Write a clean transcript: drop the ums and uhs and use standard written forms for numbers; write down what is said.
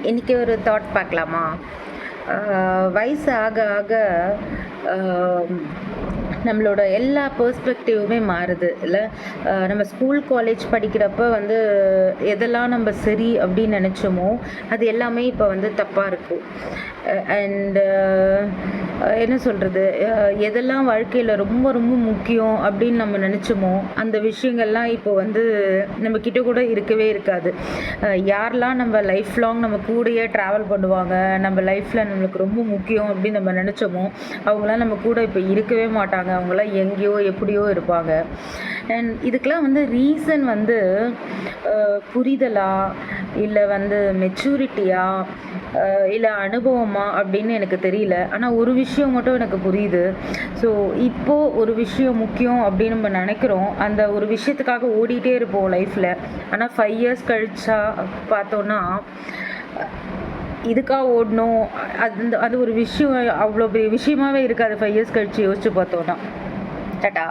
இன்றைக்கி ஒரு தாட் பார்க்கலாமா? வயசு ஆக ஆக நம்மளோட எல்லா பெர்ஸ்பெக்டிவுமே மாறுது இல்லை? நம்ம ஸ்கூல் காலேஜ் படிக்கிறப்ப எதெல்லாம் நம்ம சரி அப்படின்னு நினச்சோமோ அது எல்லாமே இப்போ தப்பாக இருக்கும். அண்டு என்ன சொல்கிறது, எதெல்லாம் வாழ்க்கையில் ரொம்ப ரொம்ப முக்கியம் அப்படின்னு நம்ம நினச்சோமோ அந்த விஷயங்கள்லாம் இப்போ நம்மக்கிட்ட கூட இருக்கவே இருக்காது. யாரெல்லாம் நம்ம லைஃப் லாங் நம்ம கூடயே ட்ராவல் பண்ணுவாங்க, நம்ம லைஃப்பில் நம்மளுக்கு ரொம்ப முக்கியம் அப்படின்னு நம்ம நினச்சோமோ அவங்களாம் நம்ம கூட இப்போ இருக்கவே மாட்டாங்க. அவங்களாம் எங்கேயோ எப்படியோ இருப்பாங்க. அண்ட் இதுக்கெலாம் ரீசன் புரிதலா இல்லை மெச்சூரிட்டியா இல்லை அனுபவமா அப்படின்னு எனக்கு தெரியல. ஆனால் ஒரு விஷயம் மட்டும் எனக்கு புரியுது. ஸோ இப்போது ஒரு விஷயம் முக்கியம் அப்படின்னு நம்ம நினைக்கிறோம், அந்த ஒரு விஷயத்துக்காக ஓடிட்டே இருப்போம் லைஃப்பில். ஆனால் 5 இயர்ஸ் கழிச்சா பார்த்தோன்னா இதுக்காக ஓடணும், அது ஒரு விஷயம் அவ்வளோ பெரிய விஷயமாவே இருக்காது 5 இயர்ஸ் கழிச்சு யோசிச்சு பார்த்தோன்னா. டாடா.